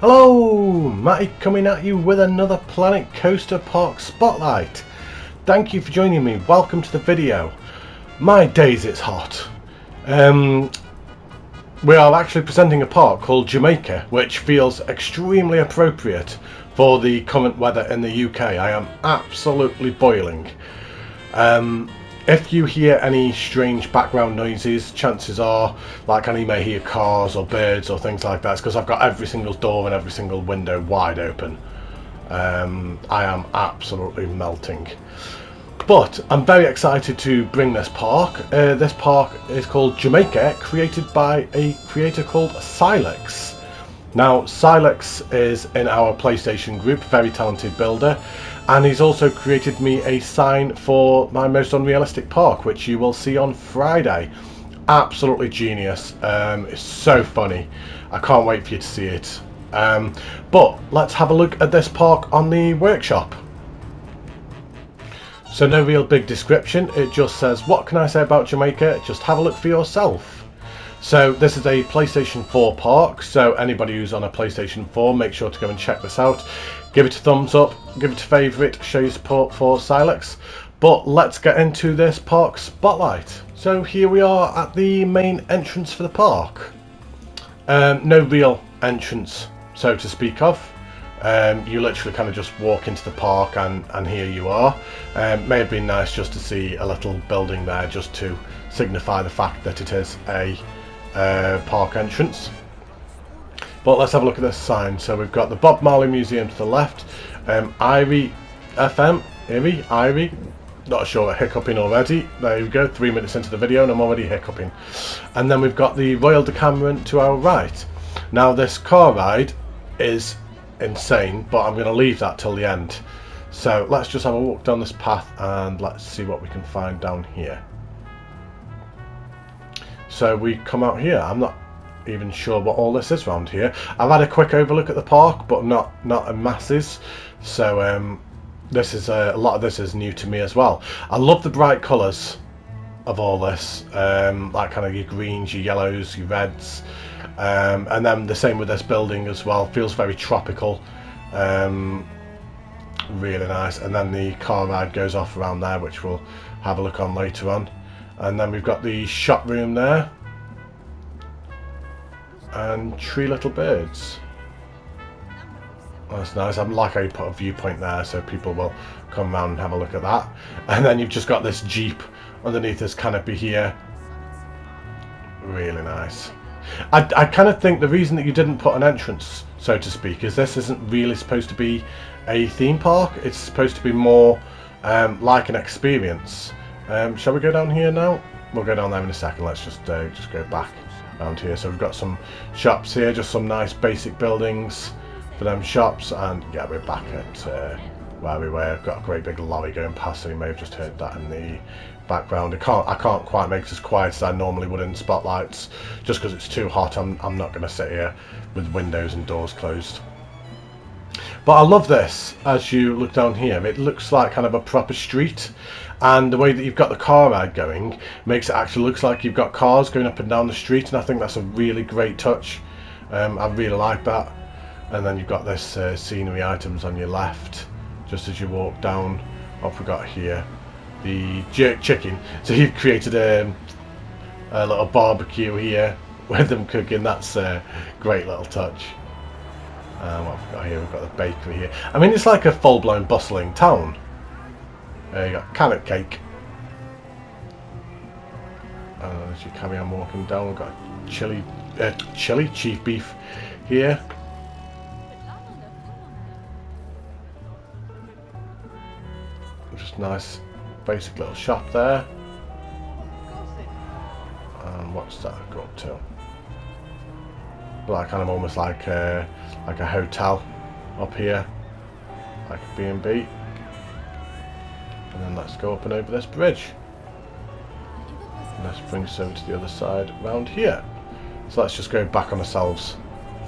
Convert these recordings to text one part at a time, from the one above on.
Hello, Matty coming at you with another Planet Coaster Park Spotlight. Thank you for joining me. Welcome to the video. My days, it's hot. We are actually presenting a park called Jamaica, which feels extremely appropriate for the current weather in the UK. I am absolutely boiling. If you hear any strange background noises, chances are, like, you may hear cars or birds or things like that. It's because I've got every single door and every single window wide open. I am absolutely melting. But I'm very excited to bring this park. This park is called Jamaica, created by a creator called Silex. Now, Silex is in our PlayStation group, very talented builder, and he's also created me a sign for my most unrealistic park, which you will see on Friday. Absolutely genius. It's so funny. I can't wait for you to see it. But let's have a look at this park on the workshop. So no real big description, it just says, what can I say about Jamaica? Just have a look for yourself. So this is a PlayStation 4 park, so anybody who's on a PlayStation 4, make sure to go and check this out. Give it a thumbs up, give it a favourite, show your support for Silex. But let's get into this park spotlight. So here we are at the main entrance for the park. No real entrance, so to speak of. You literally kind of just walk into the park and here you are. May have been nice just to see a little building there just to signify the fact that it is a park entrance. But let's have a look at this sign. So we've got the Bob Marley Museum to the left, Irie FM, Irie, not sure, hiccuping already. There you go, 3 minutes into the video and I'm already hiccuping. And then we've got the Royal Decameron to our right. Now this car ride is insane, but I'm going to leave that till the end. So let's just have a walk down this path and let's see what we can find down here. So we come out here. I'm not even sure what all this is around here. I've had a quick overlook at the park, but not in masses. So this is a lot of this is new to me as well. I love the bright colours of all this, like kind of your greens, your yellows, your reds, and then the same with this building as well. Feels very tropical, really nice. And then the car ride goes off around there, which we'll have a look on later on. And then we've got the shop room there and Three Little Birds. That's nice. I'm like how you put a viewpoint there so people will come around and have a look at that. And then you've just got this Jeep underneath this canopy here. Really nice. I kind of think the reason that you didn't put an entrance, so to speak, is this isn't really supposed to be a theme park. It's supposed to be more like an experience. Shall we go down here now? We'll go down there in a second. Let's just go back around here. So we've got some shops here, just some nice basic buildings for them shops, and yeah, we're back at where we were. I've got a great big lorry going past, so you may have just heard that in the background. I can't quite make it as quiet as I normally would in spotlights, just because it's too hot. I'm not going to sit here with windows and doors closed. But I love this. As you look down here, it looks like kind of a proper street, and the way that you've got the car ride going makes it actually looks like you've got cars going up and down the street, and I think that's a really great touch. I really like that. And then you've got this scenery items on your left just as you walk down. What have we got here? The jerk chicken. So you've created a little barbecue here with them cooking. That's a great little touch. What have we got here? We've got the bakery here. I mean, it's like a full-blown bustling town. You got carrot cake. As you carry on walking down, we've got chili chief beef here. Just nice basic little shop there. And what's that go up to? Like kind of almost like a hotel up here, like a B&B. And then let's go up and over this bridge. And this brings us over to the other side round here. So let's just go back on ourselves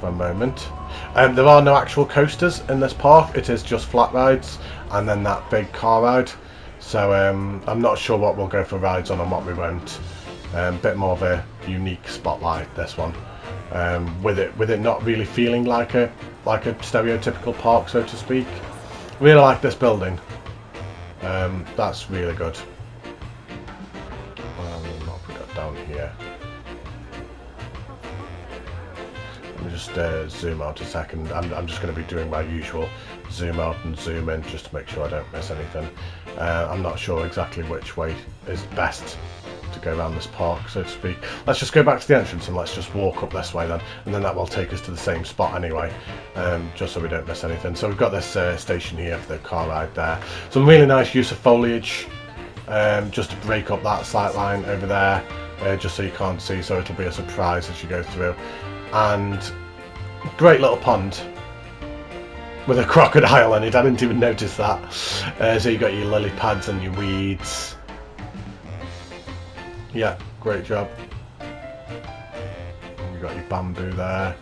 for a moment. There are no actual coasters in this park. It is just flat rides and then that big car ride. So I'm not sure what we'll go for rides on and what we won't. Bit more of a unique spotlight, this one. With it not really feeling like a like a stereotypical park, so to speak. Really like this building. That's really good. What have we got down here? Let me just zoom out a second. I'm just going to be doing my usual zoom out and zoom in just to make sure I don't miss anything. I'm not sure exactly which way is best to go around this park, so to speak. Let's just go back to the entrance and let's just walk up this way then, and then that will take us to the same spot anyway, just so we don't miss anything. So we've got this station here for the car ride there. Some really nice use of foliage, just to break up that sight line over there, just so you can't see, so it'll be a surprise as you go through. And great little pond with a crocodile in it. I didn't even notice that. So you got your lily pads and your weeds. Yeah, great job. You got your bamboo there.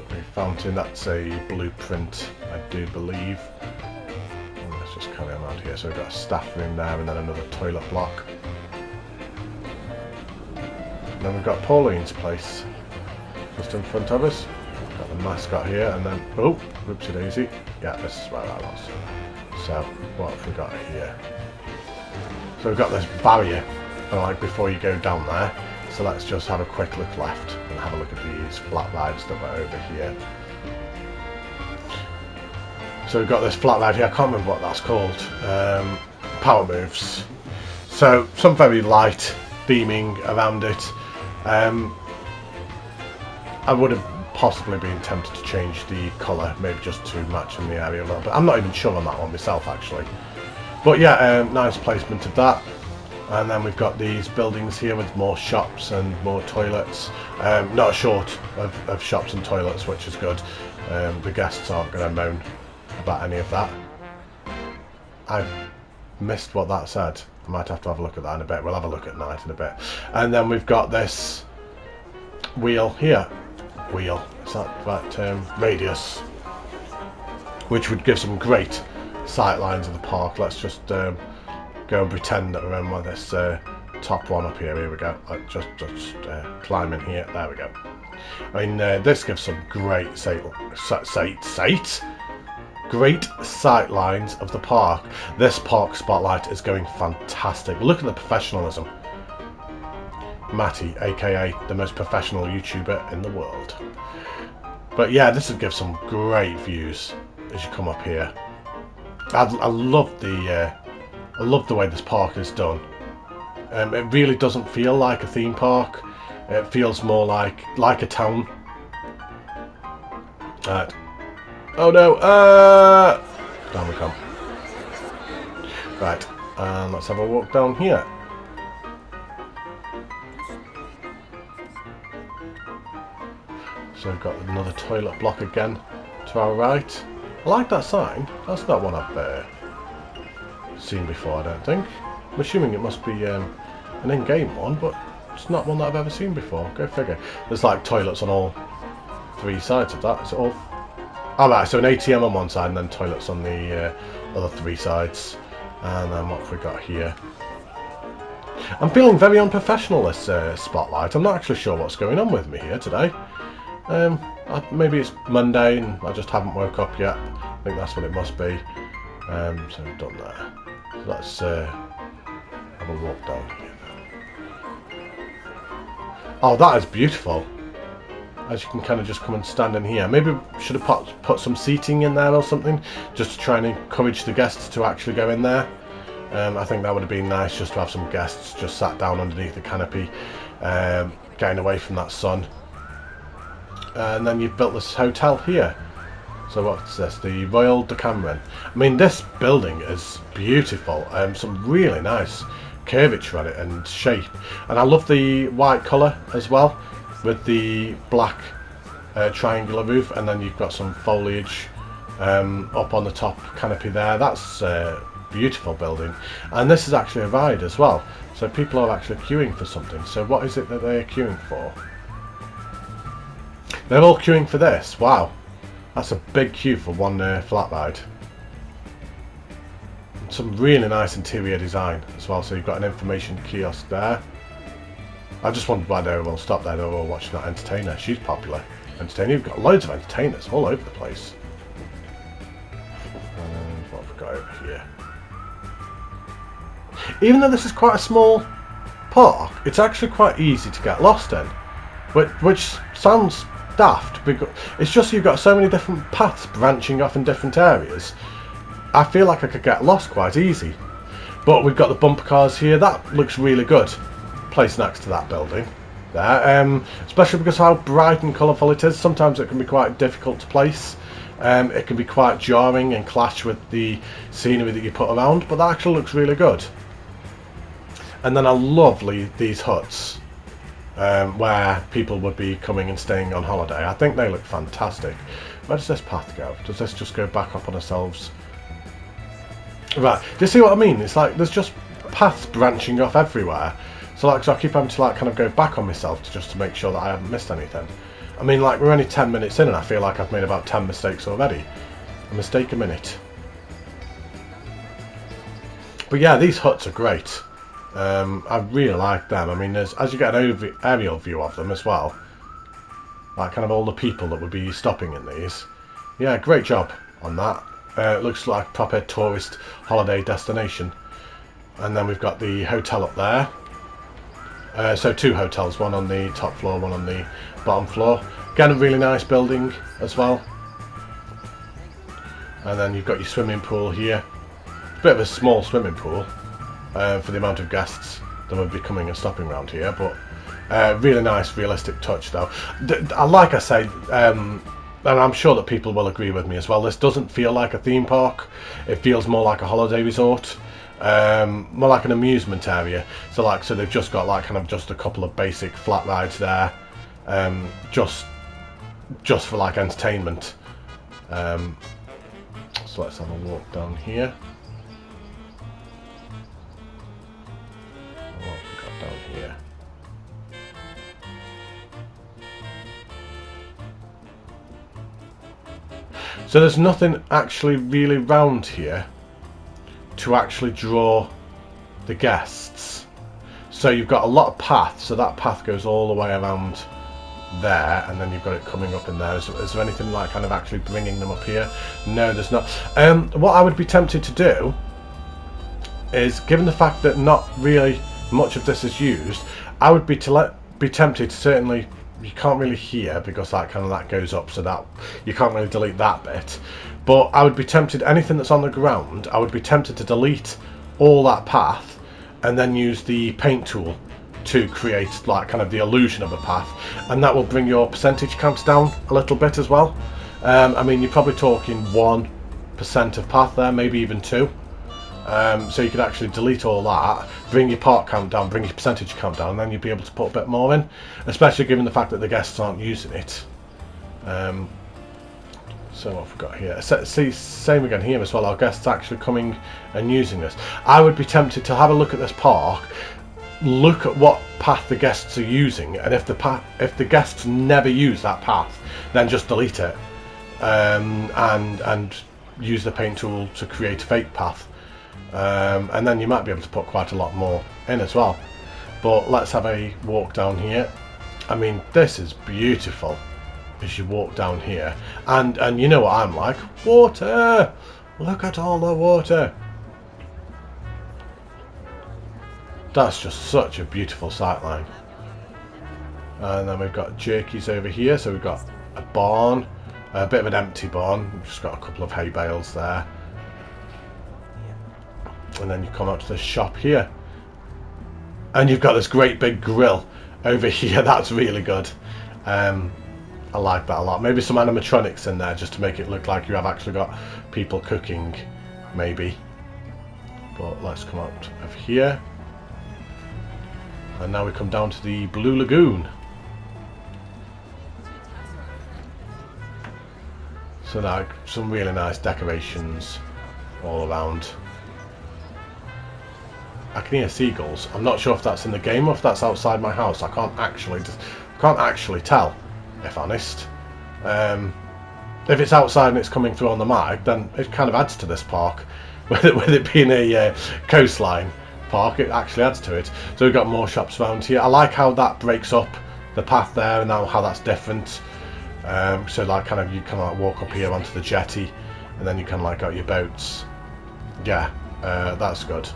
Your fountain, that's a blueprint, I do believe. And let's just carry on around here. So we've got a staff room there and then another toilet block. And then we've got Pauline's place just in front of us. Got the mascot here and then, oh, whoopsie daisy. Yeah, this is where that was. So, what have we got here? So we've got this barrier, like before you go down there. So let's just have a quick look left and have a look at these flat rides that were over here. So we've got this flat ride here, I can't remember what that's called. Power moves. So some very light theming around it. I would have possibly been tempted to change the colour, maybe just to match in the area a little bit. I'm not even sure on that one myself actually. But yeah, nice placement of that. And then we've got these buildings here with more shops and more toilets. Not short of shops and toilets, which is good. The guests aren't going to moan about any of that. I missed what that said. I might have to have a look at that in a bit. We'll have a look at night in a bit. And then we've got this wheel here. Wheel, is that right term? Radius. Which would give some great sight lines of the park. Let's just go and pretend that we're on this top one up here. Here we go. Just climb in here. There we go. I mean, this gives some great great sight lines of the park. This park spotlight is going fantastic. Look at the professionalism. Matty, aka the most professional YouTuber in the world. But yeah, this would give some great views as you come up here. I love the way this park is done. It really doesn't feel like a theme park. It feels more like a town. Right. Oh no! Down we come. Right, and let's have a walk down here. So we've got another toilet block again to our right. I like that sign. That's not one I've seen before, I don't think. I'm assuming it must be an in-game one, but it's not one that I've ever seen before. Go figure. There's like toilets on all three sides of that. Is it all? Oh, right, so an ATM on one side and then toilets on the other three sides. And then what have we got here? I'm feeling very unprofessional this spotlight. I'm not actually sure what's going on with me here today. Maybe it's Monday and I just haven't woke up yet. I think that's what it must be. So we've done that. So let's have a walk down here. Oh, that is beautiful. As you can kind of just come and stand in here. Maybe we should have put some seating in there or something, just to try and encourage the guests to actually go in there. I think that would have been nice, just to have some guests just sat down underneath the canopy, getting away from that sun. And then you've built this hotel here. So what's this? The Royal Decameron. I mean, this building is beautiful. Some really nice curvature on it and shape. And I love the white colour as well, with the black triangular roof. And then you've got some foliage up on the top canopy there. That's a beautiful building. And this is actually a ride as well. So people are actually queuing for something. So what is it that they're queuing for? They're all queuing for this. Wow, that's a big queue for one flat ride. Some really nice interior design as well. So you've got an information kiosk there. I just wondered why they were all stopped there. They were all watching that entertainer. She's popular. entertaining. You've got loads of entertainers all over the place. And what have we got over here? Even though this is quite a small park, it's actually quite easy to get lost in, which sounds daft, because it's just you've got so many different paths branching off in different areas. I feel like I could get lost quite easy. But we've got the bumper cars here. That looks really good, placed next to that building there, especially because of how bright and colourful it is. Sometimes it can be quite difficult to place. It can be quite jarring and clash with the scenery that you put around, but that actually looks really good. And then I love these huts where people would be coming and staying on holiday. I think they look fantastic. Where does this path go? Does this just go back up on ourselves? Right, do you see what I mean? It's like there's just paths branching off everywhere. So I keep having to kind of go back on myself just to make sure that I haven't missed anything. I mean, like, we're only 10 minutes in and I feel like I've made about 10 mistakes already. A mistake a minute. But yeah, these huts are great. I really like them. I mean, as you get an aerial view of them as well, like kind of all the people that would be stopping in these. Yeah, great job on that. It looks like a proper tourist holiday destination. And then we've got the hotel up there. So 2 hotels, one on the top floor, one on the bottom floor. Again, a really nice building as well. And then you've got your swimming pool here. It's a bit of a small swimming pool for the amount of guests that would be coming and stopping around here. But really nice, realistic touch though. Like I say, and I'm sure that people will agree with me as well, this doesn't feel like a theme park. It feels more like a holiday resort, more like an amusement area. So they've just got like kind of just a couple of basic flat rides there, just for like entertainment. So let's have a walk down here. What have we got down here? So there's nothing actually really round here to actually draw the guests. So you've got a lot of paths, so that path goes all the way around there, and then you've got it coming up in there. Is there anything like kind of actually bringing them up here? No, there's not. What I would be tempted to do is, given the fact that not really much of this is used, I would be tempted to certainly. You can't really hear because that goes up, so that you can't really delete that bit. But I would be tempted, anything that's on the ground, I would be tempted to delete all that path and then use the paint tool to create like kind of the illusion of a path, and that will bring your percentage counts down a little bit as well. I mean, you're probably talking 1% of path there, maybe even 2. So you could actually delete all that, bring your part count down, bring your percentage count down, and then you'd be able to put a bit more in, especially given the fact that the guests aren't using it. So what have we got here? See, same again here as well, our guests actually coming and using this. I would be tempted to have a look at this park, look at what path the guests are using, and if the guests never use that path, then just delete it, and use the paint tool to create a fake path. And then you might be able to put quite a lot more in as well. But let's have a walk down here. I mean, this is beautiful as you walk down here, and you know what I'm like, water. Look at all the water. That's just such a beautiful sightline. And then we've got jerkies over here, so we've got a barn, a bit of an empty barn. We've just got a couple of hay bales there. And then you come up to the shop here, and you've got this great big grill over here. That's really good. I like that a lot. Maybe some animatronics in there just to make it look like you have actually got people cooking, maybe. But let's come up over here, and now we come down to the Blue Lagoon. So now some really nice decorations all around. I can hear seagulls. I'm not sure if that's in the game or if that's outside my house. I can't actually tell, if honest. If it's outside and it's coming through on the mic, then it kind of adds to this park. With it being a coastline park, it actually adds to it. So we've got more shops around here. I like how that breaks up the path there, and now how that's different. So like kind of you kind of like walk up here onto the jetty, and then you kind of like got your boats. Yeah, that's good.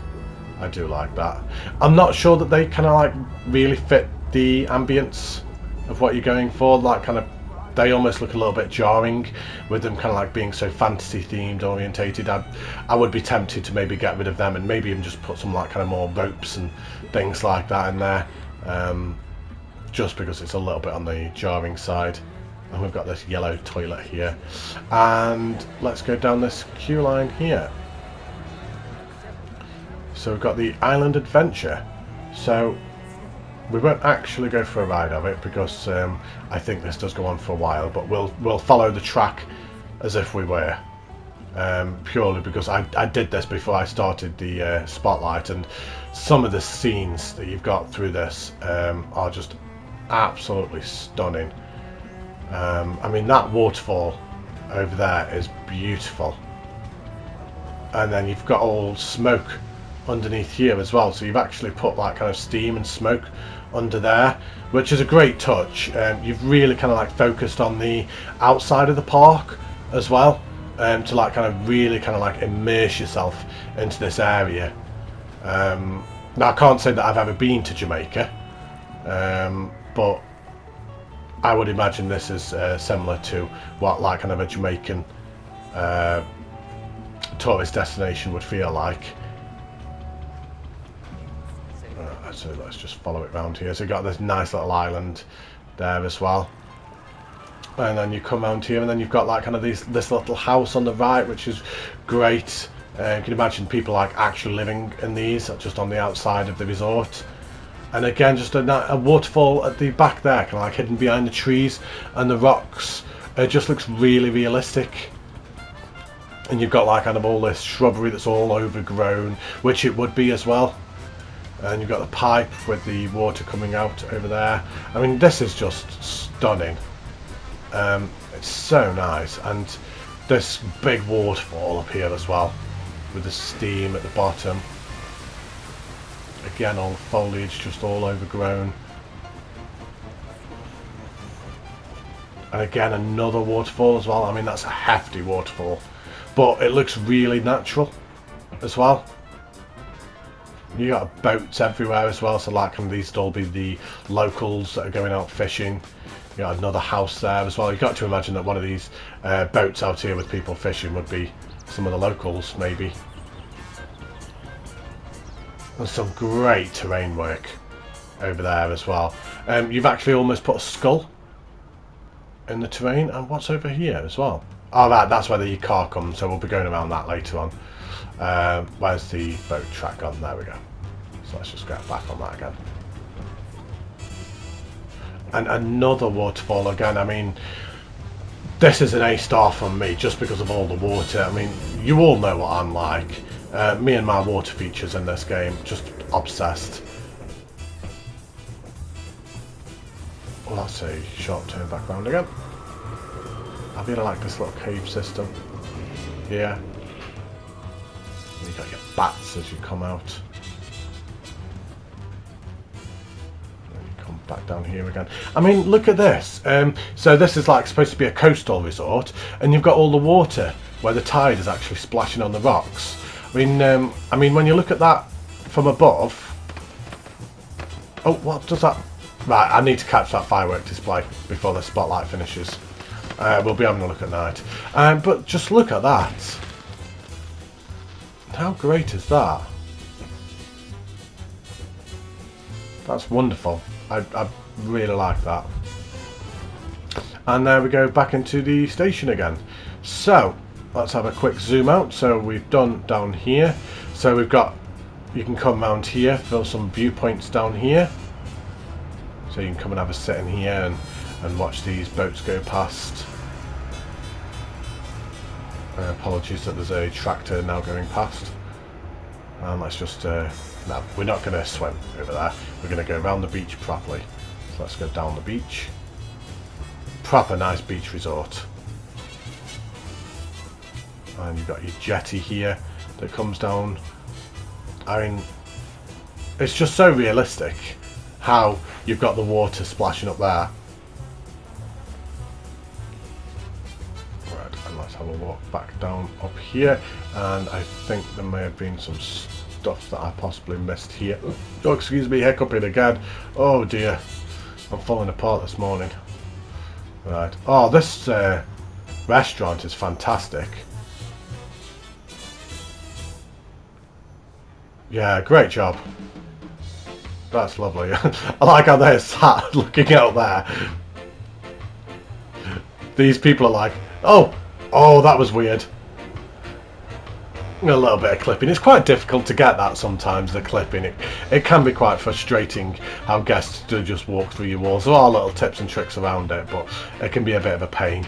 I do like that. I'm not sure that they kind of like really fit the ambience of what you're going for. Like kind of, they almost look a little bit jarring with them kind of like being so fantasy themed orientated. I would be tempted to maybe get rid of them and maybe even just put some like kind of more ropes and things like that in there, just because it's a little bit on the jarring side. And we've got this yellow toilet here, and let's go down this queue line here. So we've got the Island Adventure. So we won't actually go for a ride of it because I think this does go on for a while, but we'll follow the track as if we were, purely because I did this before I started the spotlight, and some of the scenes that you've got through this are just absolutely stunning. I mean, that waterfall over there is beautiful, and then you've got all smoke underneath here as well, so you've actually put like kind of steam and smoke under there, which is a great touch. You've really kind of like focused on the outside of the park as well, to like kind of really kind of like immerse yourself into this area. Now I can't say that I've ever been to Jamaica, but I would imagine this is similar to what like kind of a Jamaican tourist destination would feel like. So let's just follow it around here. So you've got this nice little island there as well, and then you come around here, and then you've got like kind of this little house on the right, which is great. You can imagine people like actually living in these just on the outside of the resort. And again, just a waterfall at the back there, kind of like hidden behind the trees and the rocks. It just looks really realistic. And you've got like kind of all this shrubbery that's all overgrown, which it would be as well. And you've got the pipe with the water coming out over there. I mean, this is just stunning. It's so nice. And this big waterfall up here as well, with the steam at the bottom. Again, all the foliage just all overgrown. And again, another waterfall as well. I mean, that's a hefty waterfall, but it looks really natural as well. You got boats everywhere as well, so like these will be the locals that are going out fishing. You got another house there as well. You've got to imagine that one of these boats out here with people fishing would be some of the locals, maybe. And some great terrain work over there as well. You've actually almost put a skull in the terrain. And what's over here as well? Oh, that's where the car comes, so we'll be going around that later on. Where's the boat track gone? There we go. So let's just get back on that again. And another waterfall again. I mean, this is an A-star from me just because of all the water. I mean, you all know what I'm like. Me and my water features in this game, just obsessed. Well, that's a short turn back round again. I really like this little cave system here. You got your bats as you come out. And you come back down here again. I mean, look at this. So this is like supposed to be a coastal resort, and you've got all the water where the tide is actually splashing on the rocks. I mean, when you look at that from above. Oh, what does that? Right, I need to catch that firework display before the spotlight finishes. We'll be having a look at night. But just look at that. How great is that? That's wonderful. I really like that. And there we go back into the station again. So let's have a quick zoom out. So we've done down here. So we've got, you can come around here for some viewpoints down here. So you can come and have a sit in here and watch these boats go past. Apologies that there's a tractor now going past. And let's just, no, we're not going to swim over there. We're going to go around the beach properly. So let's go down the beach. Proper nice beach resort. And you've got your jetty here that comes down. I mean, it's just so realistic how you've got the water splashing up there. have a walk back down up here, and I think there may have been some stuff that I possibly missed here. Oh, excuse me, hiccuping again. Oh dear, I'm falling apart this morning. Right. Oh, this restaurant is fantastic. Yeah, great job. That's lovely. I like how they're sat looking out there. These people are like, oh, that was weird. A little bit of clipping. It's quite difficult to get that sometimes, the clipping. It can be quite frustrating how guests do just walk through your walls. There are little tips and tricks around it, but it can be a bit of a pain.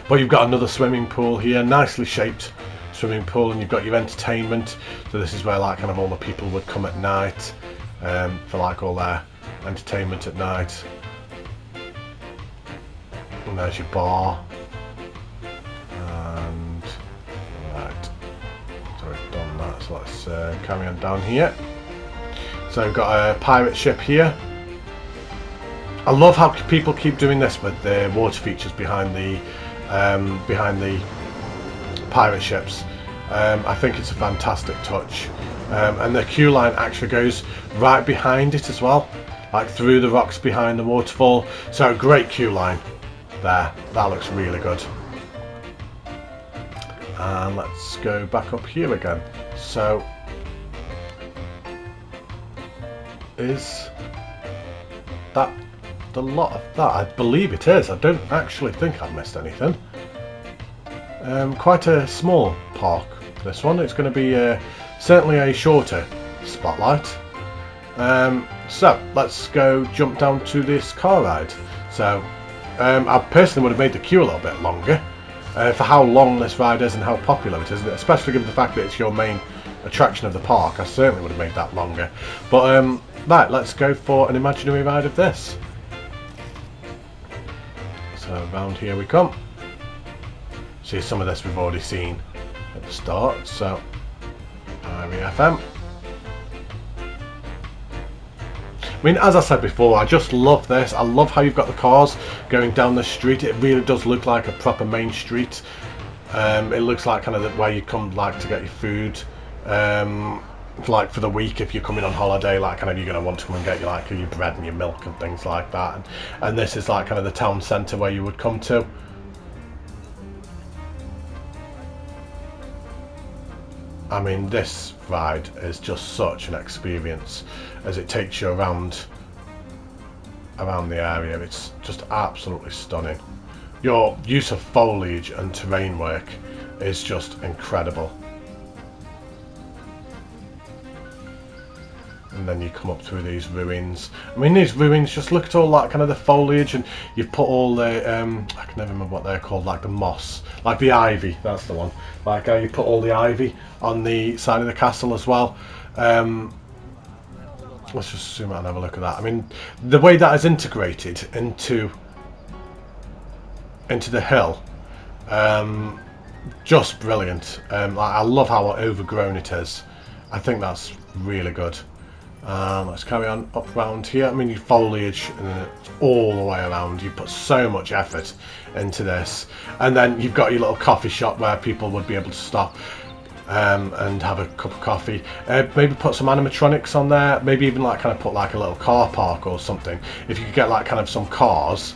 But you've got another swimming pool here, nicely shaped swimming pool, and you've got your entertainment. So this is where like kind of all the people would come at night for like all their entertainment at night. And there's your bar. And right, so we've done that. So let's carry on down here. So we've got a pirate ship here. I love how people keep doing this with the water features behind the pirate ships. I think it's a fantastic touch, and the queue line actually goes right behind it as well, like through the rocks behind the waterfall. So great queue line there. That looks really good. And let's go back up here again. So is that the lot of that? I believe it is. I don't actually think I've missed anything. Quite a small park, this one. It's going to be certainly a shorter spotlight. So let's go jump down to this car ride. So I personally would have made the queue a little bit longer for how long this ride is and how popular it is, especially given the fact that it's your main attraction of the park. I certainly would have made that longer. But right, let's go for an imaginary ride of this. So round here we come. See, some of this we've already seen at the start. So REFM. I mean, as I said before, I just love this. I love how you've got the cars going down the street. It really does look like a proper main street. It looks like kind of where you come like to get your food, like for the week if you're coming on holiday. Like kind of you're going to want to come and get your like your bread and your milk and things like that. And this is like kind of the town centre where you would come to. I mean, this ride is just such an experience as it takes you around the area. It's just absolutely stunning. Your use of foliage and terrain work is just incredible. And then you come up through these ruins. I mean, these ruins, just look at all that kind of the foliage, and you've put all the I can never remember what they're called, like the moss, like the ivy, that's the one. Like you put all the ivy on the side of the castle as well. Let's just zoom out and have a look at that. I mean, the way that is integrated into the hill, just brilliant. I love how overgrown it is. I think that's really good. Let's carry on up around here. I mean, your foliage and it's all the way around. You put so much effort into this, and then you've got your little coffee shop where people would be able to stop and have a cup of coffee. Maybe put some animatronics on there. Maybe even like kind of put like a little car park or something. If you could get like kind of some cars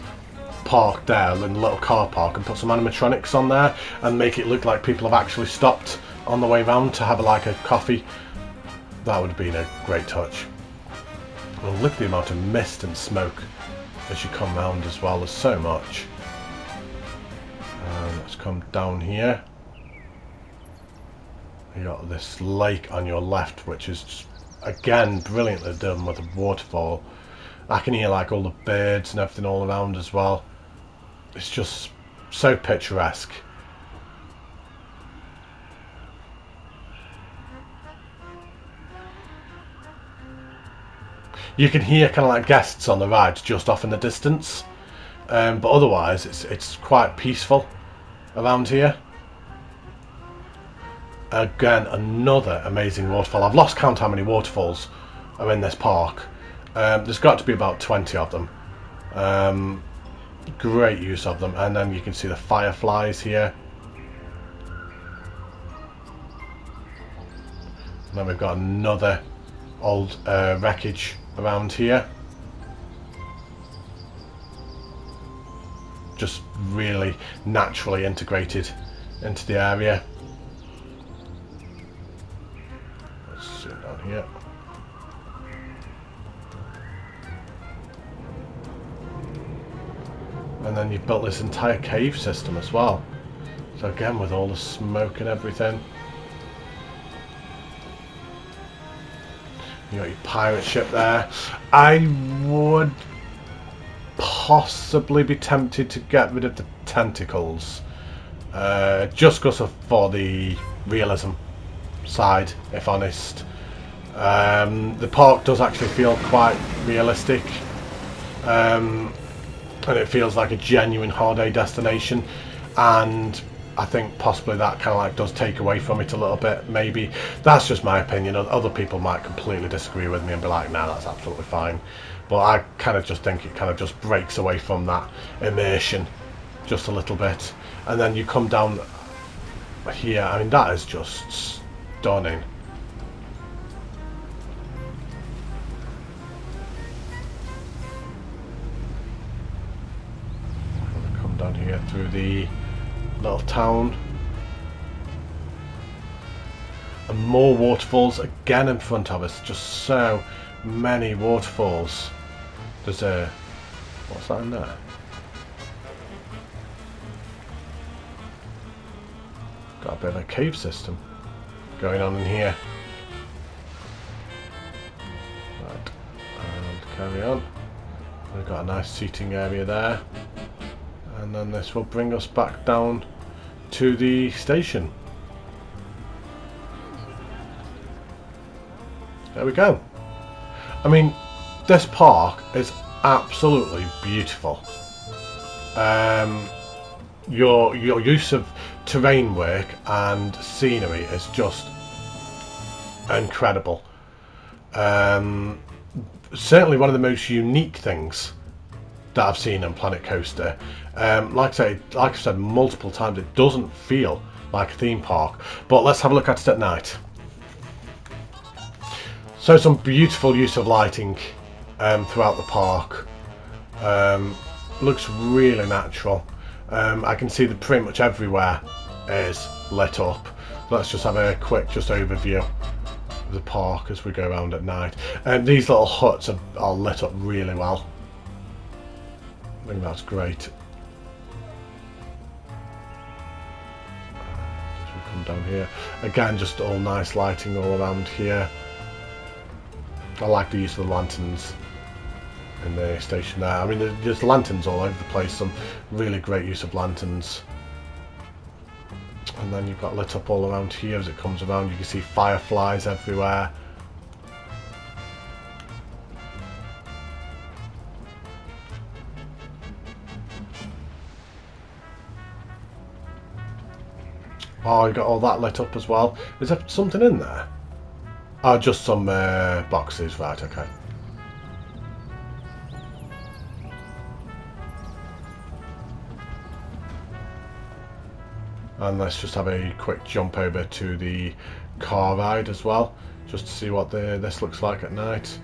parked there in a little car park and put some animatronics on there and make it look like people have actually stopped on the way round to have like a coffee. That would have been a great touch. Well, look at the amount of mist and smoke as you come round as well. There's so much. Let's come down here. You got this lake on your left, which is just, again, brilliantly done with a waterfall. I can hear like all the birds and everything all around as well. It's just so picturesque. You can hear kind of like guests on the ride just off in the distance, but otherwise it's quite peaceful around here. Again, another amazing waterfall. I've lost count how many waterfalls are in this park. There's got to be about 20 of them. Great use of them. And then you can see the fireflies here. And then we've got another old wreckage around here. Just really naturally integrated into the area. Let's zoom down here. And then you've built this entire cave system as well. So again, with all the smoke and everything. You got your pirate ship there. I would possibly be tempted to get rid of the tentacles. Just because for the realism side, if honest. The park does actually feel quite realistic. And it feels like a genuine holiday destination, and I think possibly that kind of like does take away from it a little bit. Maybe that's just my opinion. Other people might completely disagree with me and be like, nah, that's absolutely fine. But I kind of just think it kind of just breaks away from that immersion just a little bit. And then you come down here. I mean, that is just stunning. Down here through the little town, and more waterfalls again in front of us. Just so many waterfalls. There's a, what's that in there? Got a bit of a cave system going on in here. Right, and carry on. We've got a nice seating area there. And then this will bring us back down to the station. There we go. I mean, this park is absolutely beautiful. Your use of terrain work and scenery is just incredible. Certainly one of the most unique things that I've seen on Planet Coaster. Like I've said multiple times, it doesn't feel like a theme park. But let's have a look at it at night. So some beautiful use of lighting throughout the park. Looks really natural. I can see that pretty much everywhere is lit up. Let's just have a quick overview of the park as we go around at night. These little huts are lit up really well. I think that's great. As we come down here, again, just all nice lighting all around here. I like the use of the lanterns in the station there. I mean, there's lanterns all over the place. Some really great use of lanterns. And then you've got lit up all around here as it comes around. You can see fireflies everywhere. Oh, you got all that lit up as well. Is there something in there? Oh, just some boxes, right, okay. And let's just have a quick jump over to the car ride as well, just to see what this looks like at night.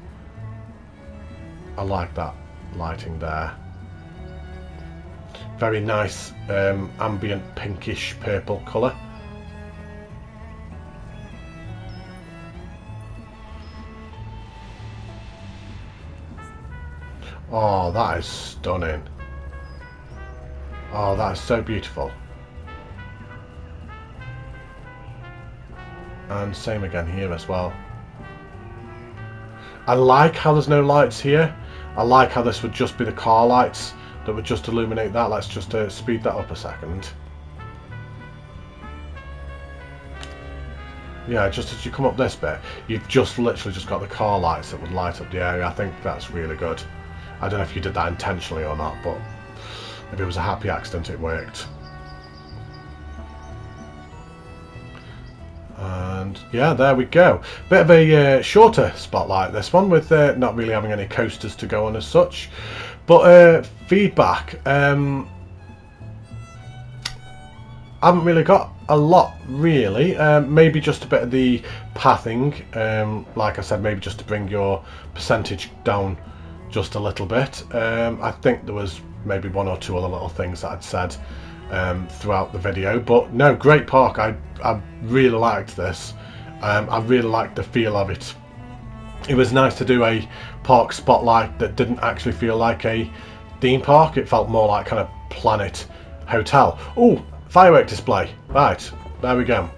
I like that lighting there. Very nice ambient pinkish purple colour. Oh, that is stunning. Oh, that is so beautiful. And same again here as well. I like how there's no lights here. I like how this would just be the car lights that would just illuminate that. Let's just speed that up a second. Yeah, just as you come up this bit, you've just literally just got the car lights that would light up the area. I think that's really good. I don't know if you did that intentionally or not, but if it was a happy accident, it worked. And yeah, there we go. Bit of a shorter spotlight, this one, with not really having any coasters to go on as such. But feedback, I haven't really got a lot really. Maybe just a bit of the pathing, like I said, maybe just to bring your percentage down just a little bit. I think there was maybe one or two other little things that I'd said throughout the video, but no, great park. I really liked this. I really liked the feel of it. It was nice to do a park spotlight that didn't actually feel like a theme park. It felt more like kind of Planet Hotel. Oh, firework display. Right, there we go.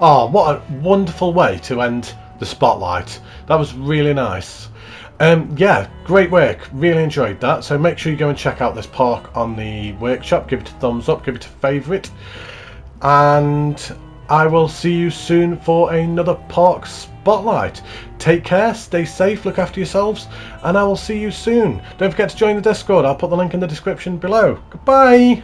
Oh, what a wonderful way to end the spotlight. That was really nice. Yeah, great work. Really enjoyed that. So make sure you go and check out this park on the workshop. Give it a thumbs up, give it a favourite. And I will see you soon for another park spotlight. Take care, stay safe, look after yourselves, and I will see you soon. Don't forget to join the Discord. I'll put the link in the description below. Goodbye.